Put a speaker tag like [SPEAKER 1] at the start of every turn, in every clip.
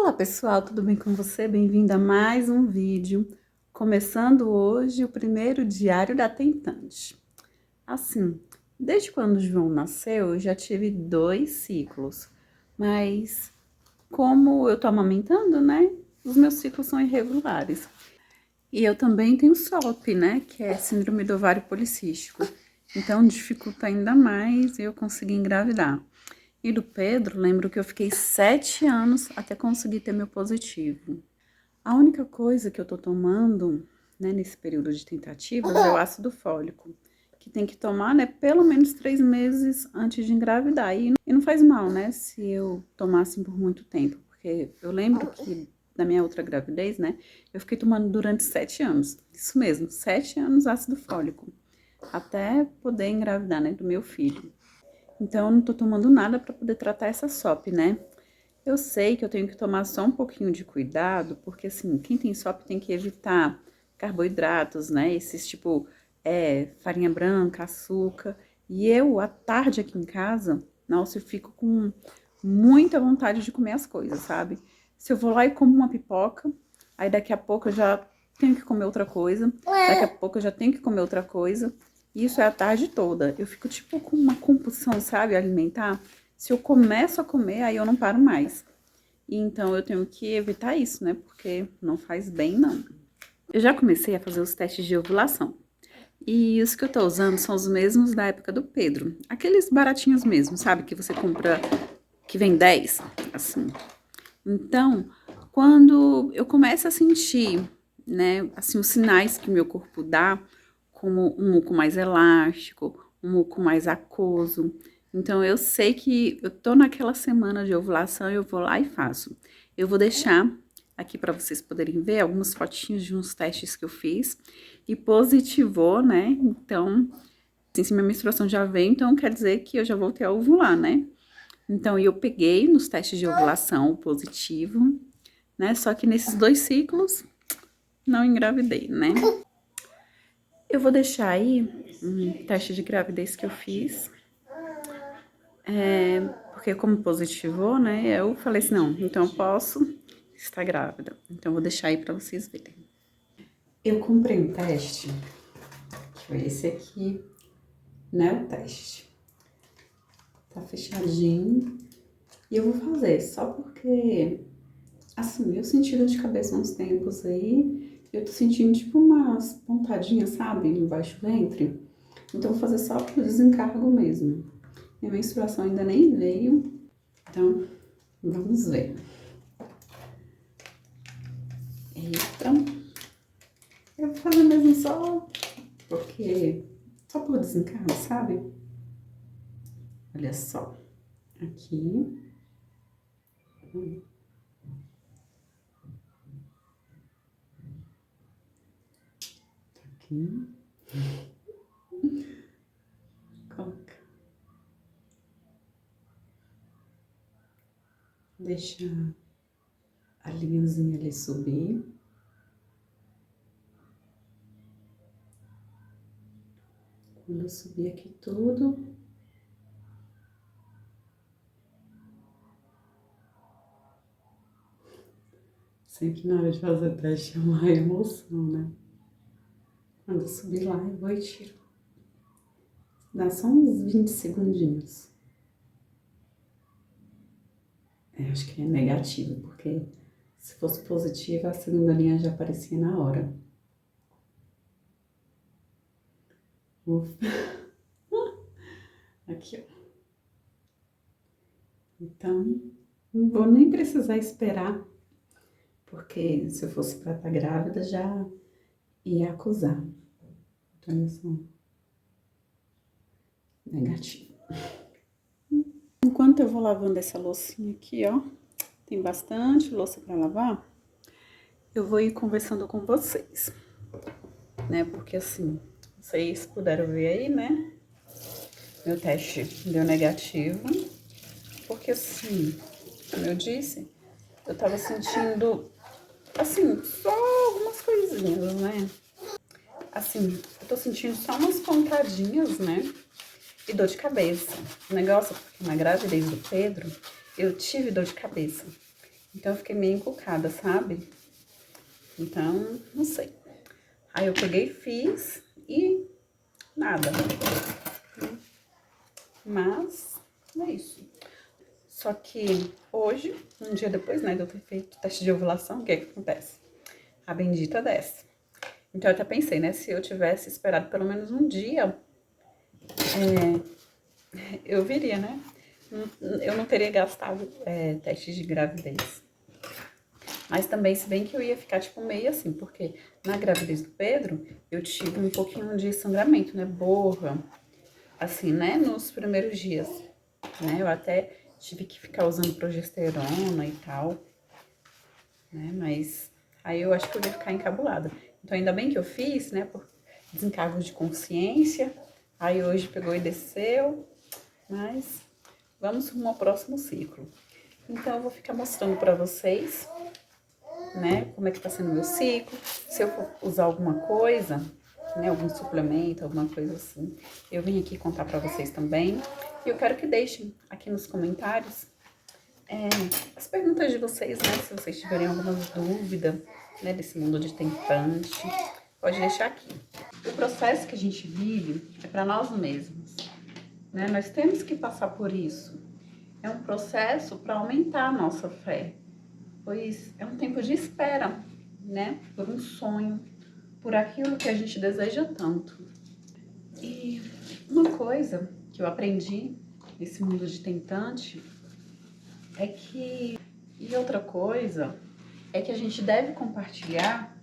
[SPEAKER 1] Olá pessoal, tudo bem com você? Bem-vindo a mais um vídeo, começando hoje o primeiro diário da tentante. Assim, desde quando o João nasceu, eu já tive 2 ciclos, mas como eu tô amamentando, né, os meus ciclos são irregulares. E eu também tenho SOP, né, que é síndrome do ovário policístico, então dificulta ainda mais eu conseguir engravidar. E do Pedro, lembro que eu fiquei 7 anos até conseguir ter meu positivo. A única coisa que eu tô tomando, né, nesse período de tentativas é o ácido fólico, que tem que tomar, né, pelo menos 3 meses antes de engravidar. E não faz mal, né, se eu tomar assim por muito tempo, porque eu lembro que da minha outra gravidez, né, eu fiquei tomando durante 7 anos. Isso mesmo, 7 anos ácido fólico, até poder engravidar, né, do meu filho. Então, eu não tô tomando nada para poder tratar essa SOP, né? Eu sei que eu tenho que tomar só um pouquinho de cuidado, porque assim, quem tem SOP tem que evitar carboidratos, né? Esses tipo, farinha branca, açúcar. E eu, à tarde aqui em casa, nossa, eu fico com muita vontade de comer as coisas, sabe? Se eu vou lá e como uma pipoca, aí daqui a pouco eu já tenho que comer outra coisa, daqui a pouco eu já tenho que comer outra coisa. Isso é a tarde toda. Eu fico tipo com uma compulsão, sabe, alimentar. Se eu começo a comer, aí eu não paro mais. E então eu tenho que evitar isso, né? Porque não faz bem, não. Eu já comecei a fazer os testes de ovulação. E os que eu tô usando são os mesmos da época do Pedro. Aqueles baratinhos mesmo, sabe? Que você compra, que vem 10, assim. Então, quando eu começo a sentir, né, assim, os sinais que o meu corpo dá, como um muco mais elástico, um muco mais aquoso. Então, eu sei que eu tô naquela semana de ovulação, eu vou lá e faço. Eu vou deixar aqui para vocês poderem ver algumas fotinhos de uns testes que eu fiz. E positivou, né? Então, assim, se minha menstruação já veio, então quer dizer que eu já voltei a ovular, né? Então, eu peguei nos testes de ovulação o positivo, né? Só que nesses 2 ciclos, não engravidei, né? Eu vou deixar aí um teste de gravidez que eu fiz. Porque como positivou, né? Eu falei assim, não, então eu posso estar grávida. Então, eu vou deixar aí pra vocês verem. Eu comprei um teste, que foi esse aqui, né? O teste. Tá fechadinho. E eu vou fazer só porque, assim, eu senti dor de cabeça uns tempos aí. Eu tô sentindo tipo umas pontadinhas, sabe? No baixo ventre. Então, eu vou fazer só pro desencargo mesmo. Minha menstruação ainda nem veio. Então, vamos ver. Eita. Eu vou fazer mesmo só porque... Só por desencargo, sabe? Olha só. Aqui. Aqui. Coloca. Deixa a linhazinha ali subir. Quando eu subir aqui tudo, sempre na hora de fazer teste é uma emoção, né? Quando eu subir lá, eu vou e tiro. Dá só uns 20 segundinhos. Acho que é negativo, porque se fosse positiva, a segunda linha já aparecia na hora. Ufa. Aqui, ó. Então, não vou nem precisar esperar, porque se eu fosse pra estar grávida, já ia acusar. Então, isso é negativo. Enquanto eu vou lavando essa loucinha aqui, ó, tem bastante louça pra lavar, eu vou ir conversando com vocês, né? Porque assim, vocês puderam ver aí, né? Meu teste deu negativo, porque assim, como eu disse, eu tava sentindo, assim, só algumas coisinhas, né? Assim, eu tô sentindo só umas pontadinhas, né? E dor de cabeça. O negócio, porque na gravidez do Pedro, eu tive dor de cabeça. Então, eu fiquei meio encucada, sabe? Então, não sei. Aí eu peguei, fiz e nada. Mas, é isso. Só que hoje, um dia depois, né, de eu ter feito o teste de ovulação, o que é que acontece? A bendita desce. Então, eu até pensei, né, se eu tivesse esperado pelo menos um dia, eu viria, né? Eu não teria gastado testes de gravidez. Mas também, se bem que eu ia ficar, tipo, meio assim, porque na gravidez do Pedro, eu tive um pouquinho de sangramento, né, borra, assim, né, nos primeiros dias, né? Eu até tive que ficar usando progesterona e tal, né? Mas aí eu acho que eu ia ficar encabulada. Então, ainda bem que eu fiz, né, por desencargo de consciência. Aí hoje pegou e desceu, mas vamos rumo ao próximo ciclo. Então, eu vou ficar mostrando pra vocês, né, como é que tá sendo o meu ciclo. Se eu for usar alguma coisa, né, algum suplemento, alguma coisa assim, eu vim aqui contar pra vocês também. E eu quero que deixem aqui nos comentários as perguntas de vocês, né, se vocês tiverem alguma dúvida, né, desse mundo de tentante, pode deixar aqui. O processo que a gente vive é para nós mesmos, né? Nós temos que passar por isso. É um processo para aumentar a nossa fé, pois é um tempo de espera, né? Por um sonho, por aquilo que a gente deseja tanto. E uma coisa que eu aprendi nesse mundo de tentante é que... E outra coisa é que a gente deve compartilhar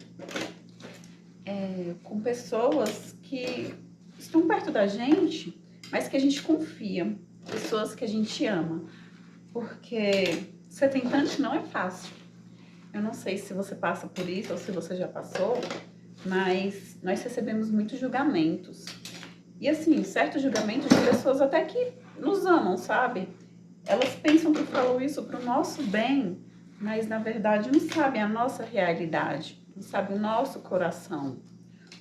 [SPEAKER 1] com pessoas que estão perto da gente, mas que a gente confia, pessoas que a gente ama, porque ser tentante não é fácil. Eu não sei se você passa por isso ou se você já passou, mas nós recebemos muitos julgamentos. E assim, certos julgamentos de pessoas até que nos amam, sabe? Elas pensam que falam isso para o nosso bem, mas na verdade não sabem a nossa realidade, não sabem o nosso coração,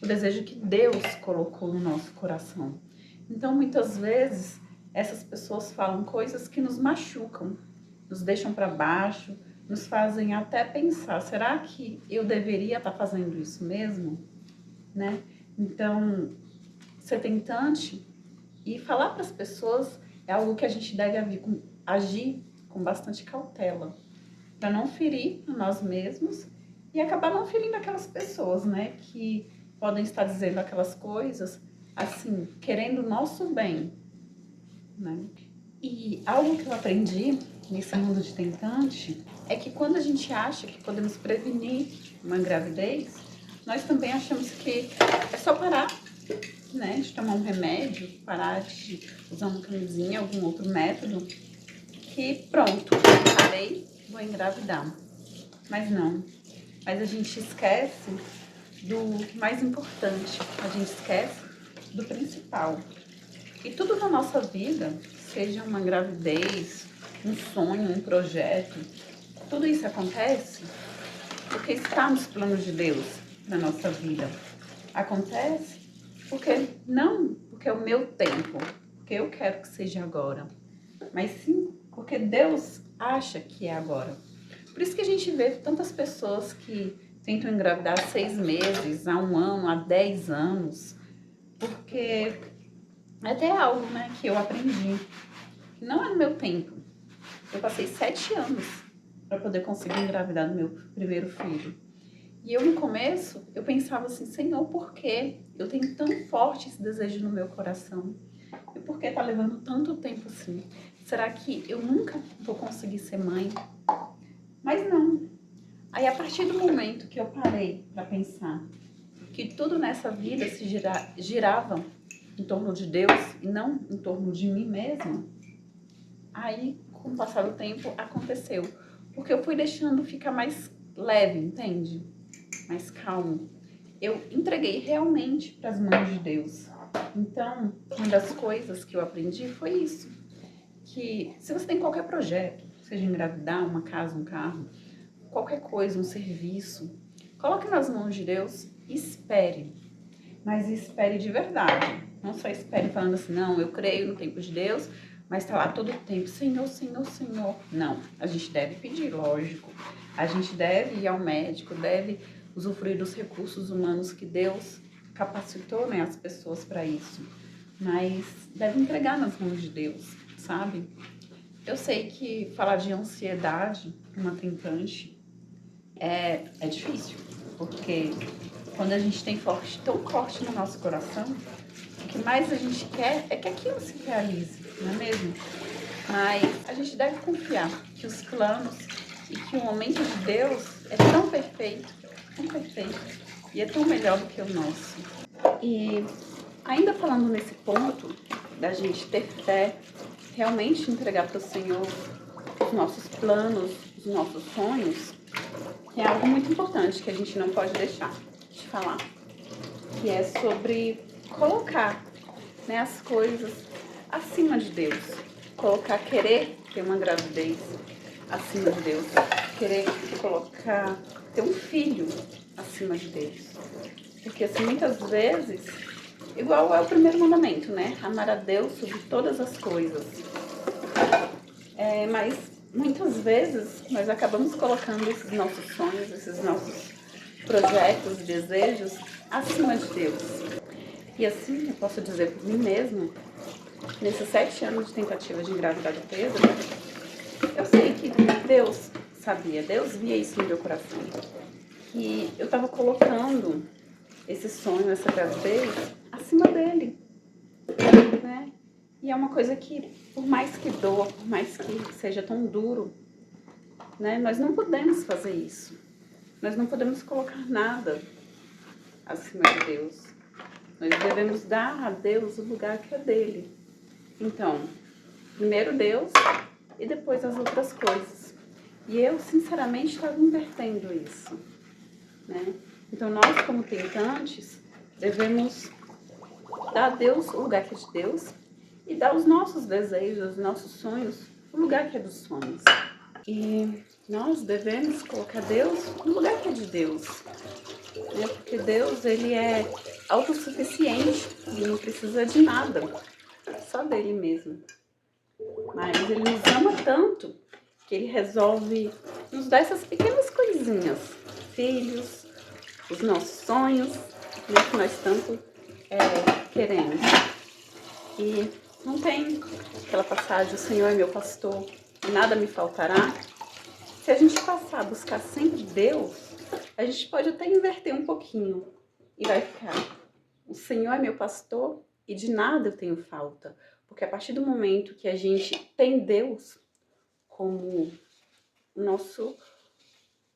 [SPEAKER 1] o desejo que Deus colocou no nosso coração. Então, muitas vezes, essas pessoas falam coisas que nos machucam, nos deixam para baixo, nos fazem até pensar, será que eu deveria estar fazendo isso mesmo? Né? Então, ser tentante e falar para as pessoas é algo que a gente deve agir com bastante cautela, para não ferir a nós mesmos e acabar não ferindo aquelas pessoas, né, que podem estar dizendo aquelas coisas, assim, querendo o nosso bem, né? E algo que eu aprendi nesse mundo de tentante é que quando a gente acha que podemos prevenir uma gravidez, nós também achamos que é só parar, né, de tomar um remédio, parar de usar uma camisinha, algum outro método, que pronto, parei, vou engravidar. Mas não. Mas a gente esquece do mais importante, a gente esquece do principal. E tudo na nossa vida, seja uma gravidez, um sonho, um projeto, tudo isso acontece porque está nos planos de Deus na nossa vida. Acontece porque não porque é o meu tempo, porque eu quero que seja agora, mas sim porque Deus acha que é agora. Por isso que a gente vê tantas pessoas que tentam engravidar há 6 meses, há 1 ano, há 10 anos, porque é até algo, né, que eu aprendi, que não é no meu tempo. Eu passei 7 anos para poder conseguir engravidar do meu primeiro filho. E eu, no começo, eu pensava assim, Senhor, por quê? Eu tenho tão forte esse desejo no meu coração. E por que tá levando tanto tempo assim? Será que eu nunca vou conseguir ser mãe? Mas não. Aí, a partir do momento que eu parei para pensar que tudo nessa vida se girava em torno de Deus e não em torno de mim mesma, aí, com o passar do tempo, aconteceu. Porque eu fui deixando ficar mais leve, entende? Mais calmo. Eu entreguei realmente para as mãos de Deus. Então, uma das coisas que eu aprendi foi isso. Que se você tem qualquer projeto, seja engravidar, uma casa, um carro, qualquer coisa, um serviço, coloque nas mãos de Deus e espere. Mas espere de verdade. Não só espere falando assim, não, eu creio no tempo de Deus, mas tá lá todo o tempo, Senhor, Senhor, Senhor. Não, a gente deve pedir, lógico. A gente deve ir ao médico, deve usufruir dos recursos humanos que Deus capacitou, né, as pessoas para isso. Mas deve entregar nas mãos de Deus, sabe? Eu sei que falar de ansiedade, uma tentante, é difícil, porque quando a gente tem tão forte no nosso coração, o que mais a gente quer é que aquilo se realize, não é mesmo? Mas a gente deve confiar que os planos e que o momento de Deus é tão perfeito, e é tão melhor do que o nosso. E ainda falando nesse ponto da gente ter fé, realmente entregar para o Senhor os nossos planos, os nossos sonhos, é algo muito importante que a gente não pode deixar de falar, que é sobre colocar, né, as coisas acima de Deus, querer ter uma gravidez acima de Deus, querer ter um filho acima de Deus, porque assim, muitas vezes, igual é o primeiro mandamento, né, amar a Deus sobre todas as coisas, mas muitas vezes nós acabamos colocando esses nossos sonhos, esses nossos projetos e desejos acima de Deus. E assim, eu posso dizer por mim mesma, nesses 7 anos de tentativa de engravidar do Pedro, eu sei que Deus sabia, Deus via isso no meu coração, que eu estava colocando esse sonho, essa gravidez, acima dele, né? E é uma coisa que, por mais que doa, por mais que seja tão duro, né? Nós não podemos fazer isso. Nós não podemos colocar nada acima de Deus. Nós devemos dar a Deus o lugar que é dele. Então, primeiro Deus e depois as outras coisas. E eu, sinceramente, estava invertendo isso, né? Então, nós, como tentantes, devemos dar a Deus o lugar que é de Deus e dar os nossos desejos, os nossos sonhos, o lugar que é dos sonhos. E nós devemos colocar Deus no lugar que é de Deus, né? Porque Deus, ele é autossuficiente, ele não precisa de nada, só dele mesmo. Mas ele nos ama tanto que ele resolve nos dar essas pequenas coisinhas, filhos, os nossos sonhos, né, que nós tanto queremos. E não tem aquela passagem, o Senhor é meu pastor, nada me faltará. Se a gente passar a buscar sempre Deus, a gente pode até inverter um pouquinho e vai ficar, o Senhor é meu pastor e de nada eu tenho falta. Porque a partir do momento que a gente tem Deus como o nosso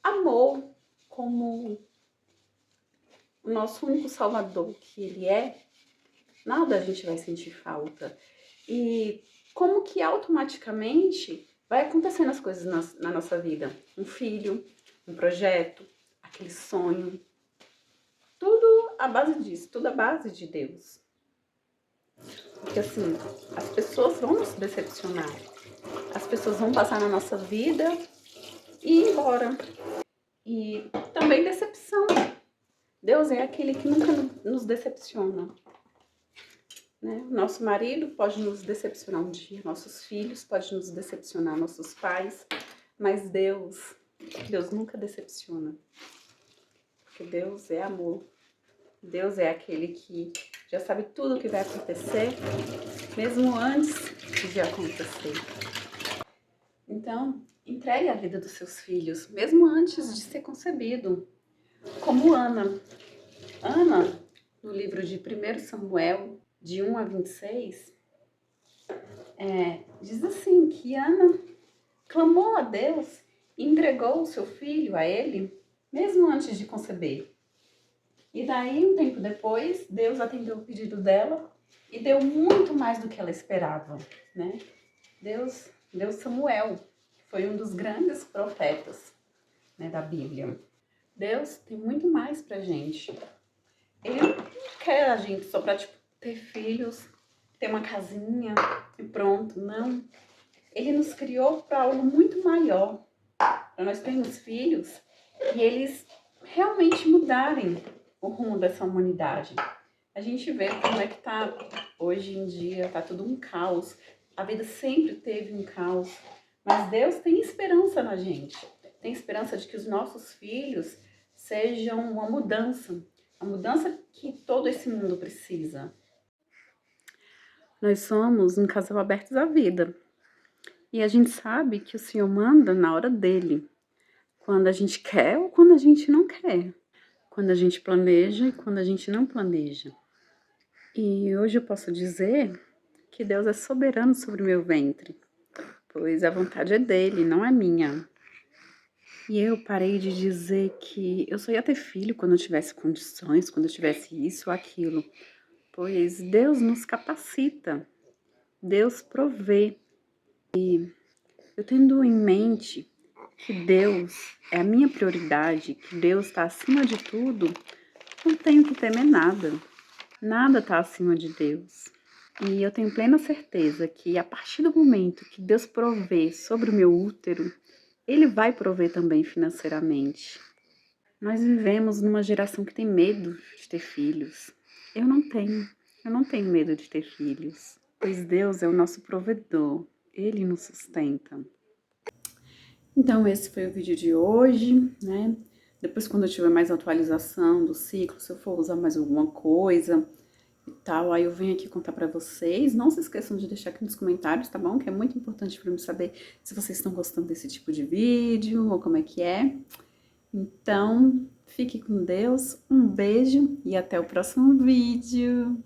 [SPEAKER 1] amor, como o nosso único salvador que ele é, nada a gente vai sentir falta. E como que automaticamente vai acontecendo as coisas na nossa vida. Um filho, um projeto, aquele sonho. Tudo à base disso, tudo à base de Deus. Porque assim, as pessoas vão nos decepcionar. As pessoas vão passar na nossa vida e ir embora. E também decepção. Deus é aquele que nunca nos decepciona. Né? Nosso marido pode nos decepcionar um dia, nossos filhos podem nos decepcionar, nossos pais, mas Deus nunca decepciona. Porque Deus é amor. Deus é aquele que já sabe tudo o que vai acontecer, mesmo antes de acontecer. Então, entregue a vida dos seus filhos, mesmo antes de ser concebido. Como Ana. Ana, no livro de 1 Samuel, de 1 a 26, diz assim, que Ana clamou a Deus e entregou o seu filho a ele, mesmo antes de conceber. E daí, um tempo depois, Deus atendeu o pedido dela e deu muito mais do que ela esperava, né? Deus deu Samuel, que foi um dos grandes profetas, né, da Bíblia. Deus tem muito mais pra gente. Ele não quer a gente só pra, ter filhos, ter uma casinha e pronto, não. Ele nos criou para algo muito maior, para nós termos filhos e eles realmente mudarem o rumo dessa humanidade. A gente vê como é que tá hoje em dia, tá tudo um caos, A vida sempre teve um caos, mas Deus tem esperança na gente. Tem esperança de que os nossos filhos sejam uma mudança, a mudança que todo esse mundo precisa. Nós somos um casal abertos à vida. E a gente sabe que o Senhor manda na hora dele, quando a gente quer ou quando a gente não quer, quando a gente planeja e quando a gente não planeja. E hoje eu posso dizer que Deus é soberano sobre o meu ventre, pois a vontade é dele, não é minha. E eu parei de dizer que eu só ia ter filho quando eu tivesse condições, quando eu tivesse isso ou aquilo, pois Deus nos capacita, Deus provê. Eu tendo em mente que Deus é a minha prioridade, que Deus está acima de tudo, não tenho que temer nada. Nada está acima de Deus. E eu tenho plena certeza que a partir do momento que Deus provê sobre o meu útero, Ele vai prover também financeiramente. Nós vivemos numa geração que tem medo de ter filhos. Eu não tenho medo de ter filhos, pois Deus é o nosso provedor, Ele nos sustenta. Então esse foi o vídeo de hoje, né? Depois quando eu tiver mais atualização do ciclo, se eu for usar mais alguma coisa e tal, aí eu venho aqui contar pra vocês. Não se esqueçam de deixar aqui nos comentários, tá bom? Que é muito importante pra mim saber se vocês estão gostando desse tipo de vídeo ou como é que é. Então, fique com Deus, um beijo e até o próximo vídeo.